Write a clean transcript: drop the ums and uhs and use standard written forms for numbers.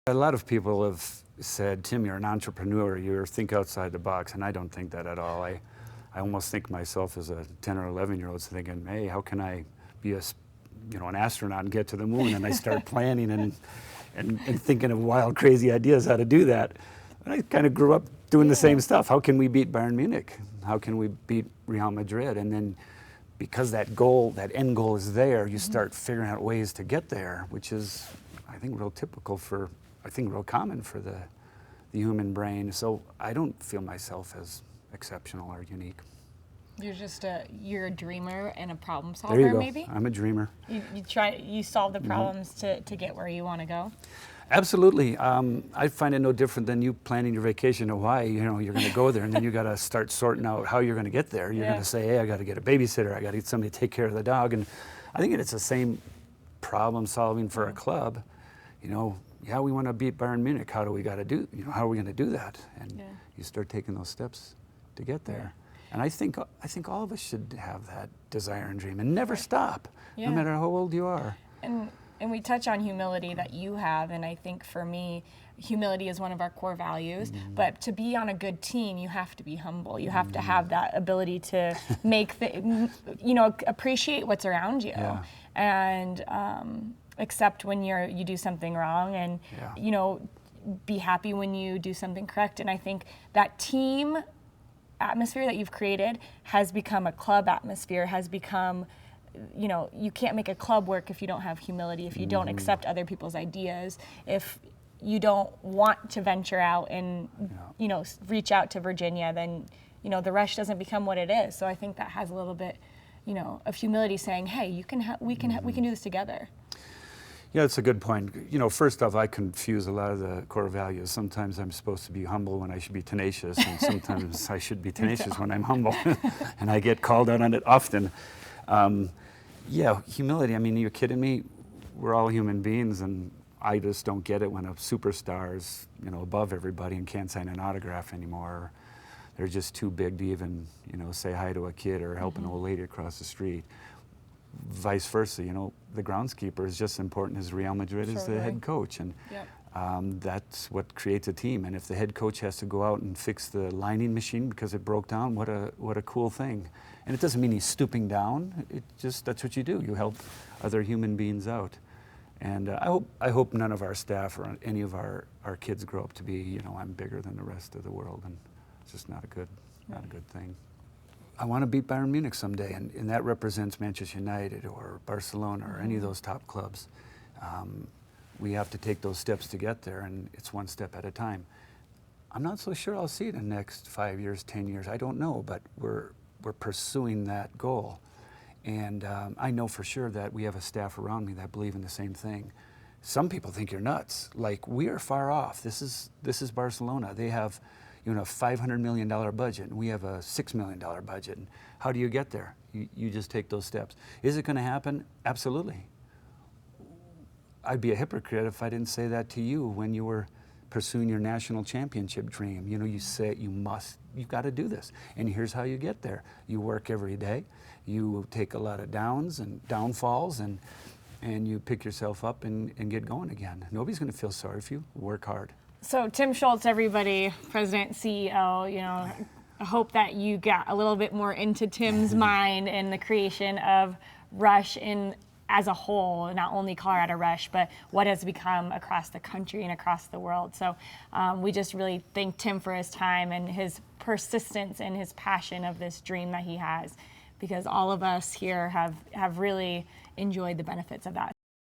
A lot of people have said, Tim, you're an entrepreneur, you think outside the box, and I don't think that at all. I almost think myself as a 10 or 11-year-old thinking, hey, how can I be an astronaut and get to the moon? And I start planning and thinking of wild, crazy ideas how to do that. And I kind of grew up doing the same stuff. How can we beat Bayern Munich? How can we beat Real Madrid? And then because that end goal is there, you start figuring out ways to get there, which is, I think, real common for the human brain. So I don't feel myself as exceptional or unique. You're a dreamer and a problem There you solver, go. maybe? I'm a dreamer. You solve the problems to get where you want to go? Absolutely. I find it no different than you planning your vacation to Hawaii. You're going to go there, and then you got to start sorting out how you're going to get there. You're going to say, hey, I got to get a babysitter. I got to get somebody to take care of the dog. And I think it's the same problem solving for a club. Yeah, we want to beat Bayern Munich. How are we going to do that? And you start taking those steps to get there. And I think all of us should have that desire and dream and never stop, no matter how old you are. And we touch on humility that you have, and I think for me, humility is one of our core values. But to be on a good team, you have to be humble. You have to have that ability to appreciate what's around you, and accept when you do something wrong, and be happy when you do something correct. And I think that team atmosphere that you've created has become a club atmosphere, has become, you can't make a club work if you don't have humility, if you don't accept other people's ideas, if you don't want to venture out and, reach out to Virginia, then, the rush doesn't become what it is. So I think that has a little bit, of humility, saying, hey, we can do this together. Yeah, it's a good point. First off, I confuse a lot of the core values. Sometimes I'm supposed to be humble when I should be tenacious, and sometimes I should be tenacious when I'm humble, and I get called out on it often. Humility, I mean, you're kidding me? We're all human beings, and I just don't get it when a superstar is, above everybody and can't sign an autograph anymore. They're just too big to even, say hi to a kid or help an old lady across the street. Vice versa, the groundskeeper is just as important as Real Madrid is the head coach, and that's what creates a team. And if the head coach has to go out and fix the lining machine because it broke down, what a cool thing. And it doesn't mean he's stooping down. That's what you do. You help other human beings out. And I hope none of our staff or any of our kids grow up to be, I'm bigger than the rest of the world, and it's just not a good thing. I want to beat Bayern Munich someday, and that represents Manchester United or Barcelona or any of those top clubs. We have to take those steps to get there, and it's one step at a time. I'm not so sure I'll see it in the next 5 years, 10 years. I don't know, but we're pursuing that goal. And I know for sure that we have a staff around me that believe in the same thing. Some people think you're nuts. Like, we are far off. This is Barcelona. They have a $500 million budget, and we have a $6 million budget. And how do you get there? You just take those steps. Is it going to happen? Absolutely. I'd be a hypocrite if I didn't say that to you when you were pursuing your national championship dream. You say you've got to do this. And here's how you get there. You work every day. You take a lot of downs and downfalls, and you pick yourself up and get going again. Nobody's going to feel sorry for you. Work hard. So Tim Schultz, everybody, President, CEO, I hope that you got a little bit more into Tim's mind and the creation of Rush as a whole, not only Colorado Rush, but what has become across the country and across the world. So we just really thank Tim for his time and his persistence and his passion of this dream that he has, because all of us here have really enjoyed the benefits of that.